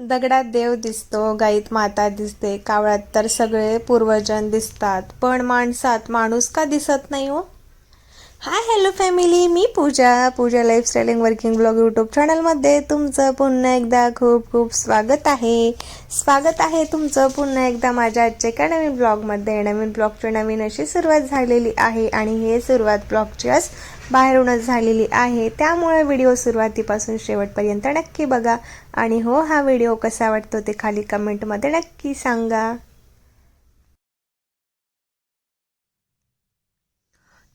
दगडात देव दिसतो, गाईत माता दिसते, कावळ्यात तर सगळे पूर्वजन दिसतात, पण माणसात माणूस का दिसत नाही हो? हाय हॅलो फॅमिली, मी पूजा लाईफस्टाईलिंग वर्किंग ब्लॉग यूट्यूब चॅनलमध्ये तुमचं पुन्हा एकदा खूप खूप स्वागत आहे तुमचं पुन्हा एकदा माझ्या आजच्या एका नवीन ब्लॉगमध्ये. नवीन ब्लॉगची नवीन अशी सुरुवात झालेली आहे आणि हे सुरुवात ब्लॉगची आज बाहेरूनच झालेली आहे, त्यामुळे व्हिडिओ सुरुवातीपासून शेवटपर्यंत नक्की बघा. आणि हो, हा व्हिडिओ कसा वाटतो ते खाली कमेंटमध्ये नक्की सांगा.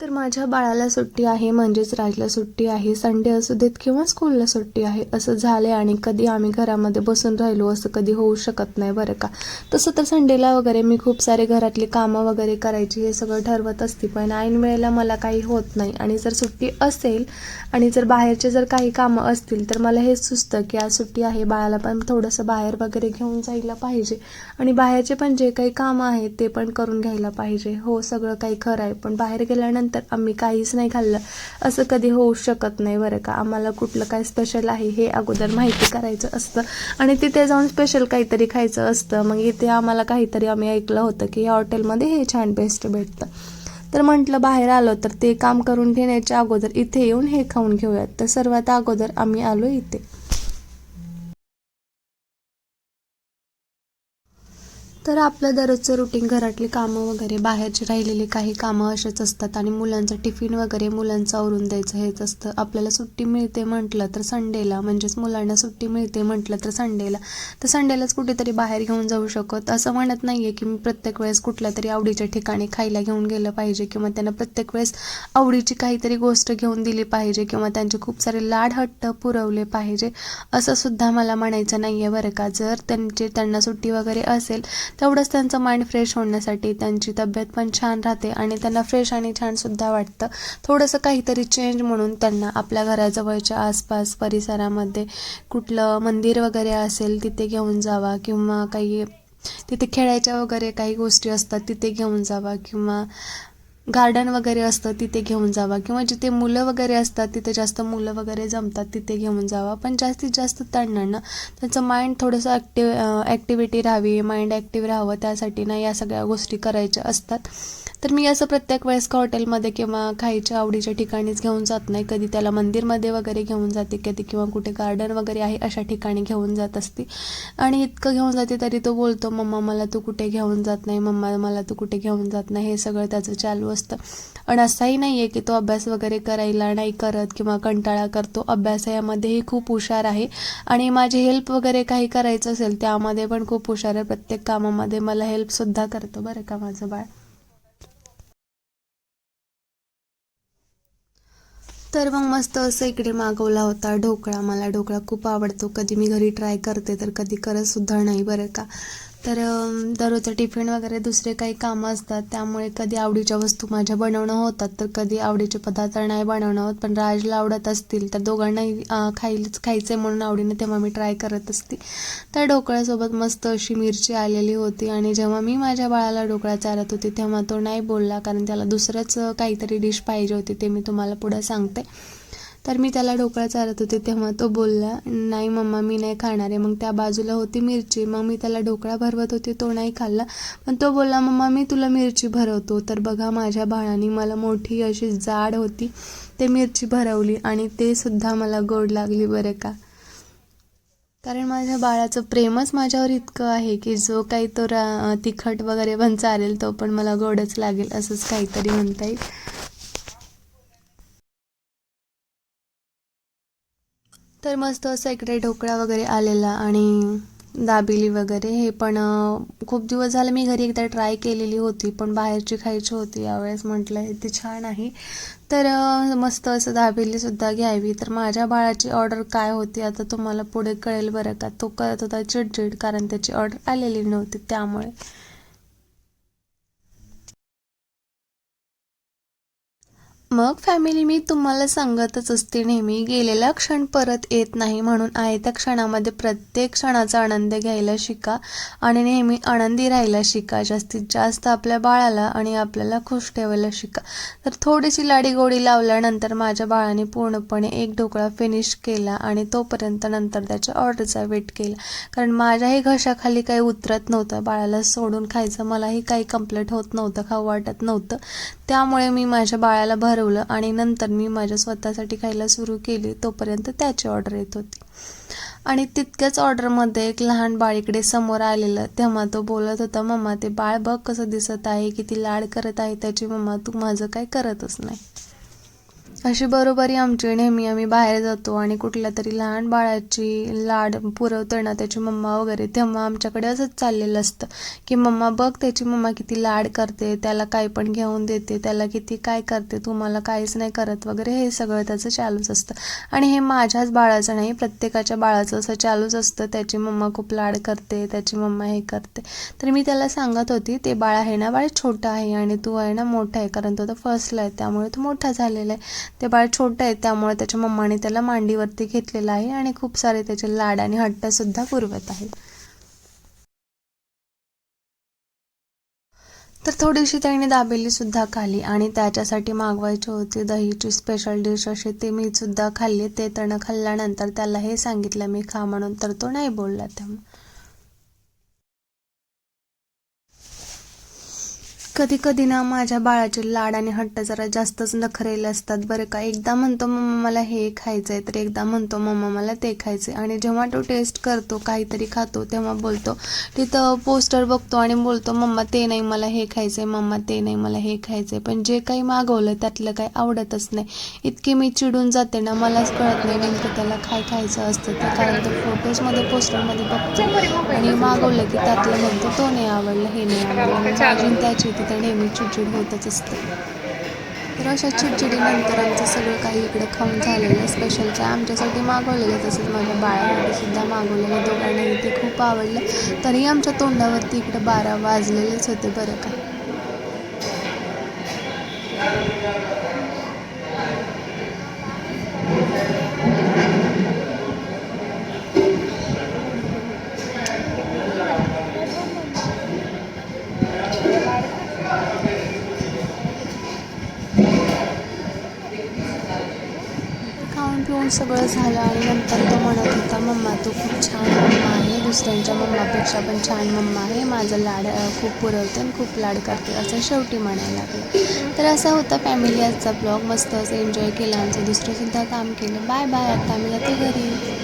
तर माझ्या बाळाला सुट्टी आहे, म्हणजेच राजला सुट्टी आहे. संडे असू देत किंवा स्कूलला सुट्टी आहे असं झाले, आणि कधी आम्ही घरामध्ये बसून राहिलो असं कधी होऊ शकत नाही बरं का. तसं तर संडेला वगैरे मी खूप सारे घरातली कामं वगैरे करायची हे सगळं ठरवत असते, पण ऐन वेळेला मला काही होत नाही. आणि जर सुट्टी असेल आणि जर बाहेरचे जर काही कामं असतील तर मला हेच सुचतं की आज सुट्टी आहे, बाळाला पण थोडंसं बाहेर वगैरे घेऊन जायला पाहिजे आणि बाहेरचे पण जे काही कामं आहेत ते पण करून घ्यायला पाहिजे. हो, सगळं काही खरं आहे, पण बाहेर गेल्यानंतर आम्ही काहीच नाही खाल्लं असं कधी होऊ शकत नाही बरं का. आम्हाला कुठलं काय स्पेशल आहे हे अगोदर माहिती करायचं असतं आणि तिथे जाऊन स्पेशल काहीतरी खायचं असतं. मग इथे आम्हाला काहीतरी आम्ही ऐकलं होतं की या हॉटेलमध्ये हे छान बेस्ट भेटतं, तर म्हटलं बाहेर आलो तर ते काम करून घेण्याच्या अगोदर इथे येऊन हे खाऊन घेऊयात. तर सर्वात अगोदर आम्ही आलो इथे. तर आपलं दररोजचं रुटीन, घरातली कामं वगैरे, बाहेरची राहिलेली काही कामं असेच असतात आणि मुलांचं टिफिन वगैरे मुलांचं आवरून द्यायचं हेच असतं. आपल्याला सुट्टी मिळते म्हटलं तर संडेला, म्हणजेच मुलांना सुट्टी मिळते म्हटलं तर संडेला. तर संडेलाच कुठेतरी बाहेर घेऊन जाऊ शकत, असं म्हणत नाही आहे की मी प्रत्येक वेळेस कुठल्या तरी आवडीच्या ठिकाणी खायला घेऊन गेलं पाहिजे किंवा त्यांना प्रत्येक वेळेस आवडीची काहीतरी गोष्ट घेऊन दिली पाहिजे किंवा त्यांचे खूप सारे लाड हट्ट पुरवले पाहिजे, असं सुद्धा मला म्हणायचं नाही आहे बरं का. जर त्यांना सुट्टी वगैरे असेल तेवढंच त्यांचं माइंड फ्रेश होण्यासाठी, त्यांची तब्येत पण छान राहते आणि त्यांना फ्रेश आणि छानसुद्धा वाटतं. थोडंसं काहीतरी चेंज म्हणून त्यांना आपल्या घराजवळच्या आसपास परिसरामध्ये कुठलं मंदिर वगैरे असेल तिथे घेऊन जावा, किंवा काही तिथे खेळायच्या वगैरे काही गोष्टी असतात तिथे घेऊन जावा, किंवा गार्डन वगैरे असतं तिथे घेऊन जावा, किंवा जिथे मुलं वगैरे असतात तिथे जास्त मुलं वगैरे जमतात तिथे घेऊन जावा. पण जास्तीत जास्त त्यांना ना त्यांचं माइंड थोडंसं ॲक्टिव्हिटी राहावी, माइंड ॲक्टिव्ह राहावं, त्यासाठी ना या सगळ्या गोष्टी करायच्या असतात. तर मी असं प्रत्येक वेळेस का हॉटेलमध्ये किंवा खायच्या आवडीच्या ठिकाणीच घेऊन जात नाही. कधी त्याला मंदिरमध्ये वगैरे घेऊन जाते, कधी किंवा कुठे गार्डन वगैरे आहे अशा ठिकाणी घेऊन जात असते. आणि इतकं घेऊन जाते तरी तो बोलतो, मम्मा मला तू कुठे घेऊन जात नाही, मम्मा मला तू कुठे घेऊन जात नाही, हे सगळं त्याचं चालू असतं. आणि असंही नाही आहे की तो अभ्यास वगैरे करायला नाही करत किंवा कंटाळा करतो. अभ्यास यामध्येही खूप हुशार आहे आणि माझी हेल्प वगैरे काही करायचं असेल त्यामध्ये पण खूप हुशार आहे. प्रत्येक कामामध्ये मला हेल्पसुद्धा करतो बरं का माझं बाळ. तर मग मस्त असं इकडे मागवला होता ढोकळा. मला ढोकळा खूप आवडतो, कधी मी घरी ट्राय करते तर कधी करतसुद्धा नाही बरं का. तर दररोजचं टिफिन वगैरे दुसरे काही कामं असतात, त्यामुळे कधी आवडीच्या वस्तू माझ्या बनवणं होतात तर कधी आवडीचे पदार्थ नाही बनवणं होत. पण राजला आवडत असतील तर दोघांनाही खायचे म्हणून आवडीने तेव्हा मी ट्राय करत असते. तर ढोकळ्यासोबत मस्त अशी मिरची आलेली होती, आणि जेव्हा मी माझ्या बाळाला ढोकळा चारत होते तेव्हा तो नाही बोलला, कारण त्याला दुसरंच काहीतरी डिश पाहिजे होती, ते मी तुम्हाला पुढे सांगते. तर मी त्याला ढोकळा चारत होते तेव्हा तो बोलला, नाही मम्मा मी नाही खाणार आहे. मग त्या बाजूला होती मिरची, मग मी त्याला ढोकळा भरवत होते, तो नाही खाल्ला. पण तो बोलला, मम्मा मी तुला मिरची भरवतो. तर बघा माझ्या बाळाने मला मोठी अशी जाड होती ते मिरची भरवली आणि ते सुद्धा मला गोड लागली बरं का. कारण माझ्या बाळाचं प्रेमच माझ्यावर इतकं आहे की जो काही तो तिखट वगैरे पण चालेल तो पण मला गोडच लागेल, असंच काहीतरी म्हणता येईल. तर मस्त असं इकडे ढोकळा वगैरे आलेला आणि दाबेली वगैरे हे पण खूप दिवस झाले मी घरी एकदा ट्राय केलेली होती, पण बाहेरची खायची होती. यावेळेस म्हटलं हे ते छान आहे, तर मस्त असं दाबेलीसुद्धा घ्यावी. तर माझ्या बाळाची ऑर्डर काय होती आता तुम्हाला पुढे कळेल बरं का. तो करत होता चिडचिड, कारण त्याची ऑर्डर आलेली नव्हती त्यामुळे. मग फॅमिली, मी तुम्हाला सांगतच असते नेहमी, गेलेला क्षण परत येत नाही, म्हणून आहे त्या क्षणामध्ये प्रत्येक क्षणाचा आनंद घ्यायला शिका आणि नेहमी आनंदी राहायला शिका. जास्तीत जास्त आपल्या बाळाला आणि आपल्याला खुश ठेवायला शिका. तर थोडीशी लाडीगोडी लावल्यानंतर माझ्या बाळाने पूर्णपणे एक ढोकळा फिनिश केला आणि तोपर्यंत नंतर त्याच्या ऑर्डरचा वेट केला, कारण माझ्याही घशाखाली काही उतरत नव्हतं. बाळाला सोडून खायचं मलाही काही कंप्लीट होत नव्हतं, खाऊ वाटत नव्हतं. त्यामुळे मी माझ्या बाळाला भरवलं आणि नंतर मी माझ्या स्वतःसाठी खायला सुरू केली. तोपर्यंत त्याची ऑर्डर येत होती आणि तितक्याच ऑर्डरमध्ये एक लहान बाळ इकडे समोर आलेलं. तेव्हा तो बोलत होता, मम्मा ते बाळ बघ कसं दिसत आहे, किती लाड करत आहे त्याची मम्मा, तू माझं काय करतच नाही. अशी बरोबरी आमची नेहमी. आम्ही बाहेर जातो आणि कुठल्या तरी लहान बाळाची लाड पुरवते ना त्याची मम्मा वगैरे, तेव्हा आमच्याकडे असंच चाललेलं असतं की मम्मा बघ त्याची मम्मा किती लाड करते, त्याला काही पण घेऊन देते, त्याला किती काय करते, तुम्हाला काहीच नाही करत वगैरे, हे सगळं त्याचं चालूच असतं. आणि हे माझ्याच बाळाचं नाही, प्रत्येकाच्या बाळाचं असं चालूच असतं, त्याची मम्मा खूप लाड करते, त्याची मम्मा हे करते. तर मी त्याला सांगत होती, ते बाळ आहे ना बाळ छोटं आहे आणि तू आहे ना मोठा आहे, कारण तो तर फर्स्टला आहे त्यामुळे तो मोठा झालेला आहे. ते बाळ छोटं आहे त्यामुळे त्याच्या मम्माने त्याला मांडीवरती घेतलेलं आहे आणि खूप सारे त्याचे लाड आणि हट्टसुद्धा पुरवत आहे. तर थोडीशी त्याने दाबेली सुद्धा खाल्ली आणि त्याच्यासाठी मागवायची होती दहीची स्पेशल डिश अशी, ते मी सुद्धा खाल्ली. ते त्यानं खाल्ल्यानंतर त्याला हे सांगितलं मी खा म्हणून, तर तो नाही बोलला. त्यामुळे कधी कधी ना माझ्या बाळाचे लाड आणि हट्ट जरा जास्तच नखरेले असतात बरं का. एकदा म्हणतो मम्मा मला हे खायचं आहे, तर एकदा म्हणतो मम्मा मला ते खायचं आहे. आणि जेव्हा तो टेस्ट करतो, काहीतरी खातो, तेव्हा बोलतो, तिथं पोस्टर बघतो आणि बोलतो मम्मा ते नाही मला हे खायचं आहे, मम्मा ते नाही मला हे खायचं आहे. पण जे काही मागवलं त्यातलं काही आवडतच नाही. इतकी मी चिडून जाते ना, मलाच कळत नाही नेमकं त्याला काय खायचं असतं ते, कारण तो फोटोजमध्ये पोस्टरमध्ये बघतो आणि मागवलं की त्यातलं म्हणतो तो नाही आवडलं, हे नाही आवडलं. माझी त्याची तिथं नेहमी चिडचिड होतच असते. तर अशा चिडचिडीनंतर आमचं सगळं काही इकडं खाऊन झालेलं. स्पेशल काय आमच्यासाठी मागवलेलं, तसंच माझ्या बाळासाठी सुद्धा मागवलेलं. दोघांनाही ते खूप आवडलं. तरी आमच्या तोंडावरती इकडं 12 वाजलेलेच होते बरं का. खाऊन पिऊन सगळं झालं आणि नंतर तो म्हणत होता, मम्मा तू खूप छान मम्मा आहे, दुसऱ्यांच्या मम्मापेक्षा पण छान मम्मा आहे, माझं लाड खूप पुरवते आणि खूप लाड करते, असं शेवटी म्हणायला लागलं. तर असा होता फॅमिली आजचा ब्लॉग. मस्त असं एन्जॉय केलं, आमचं दुसरंसुद्धा काम केलं. बाय बाय, आता आम्ही जाते घरी.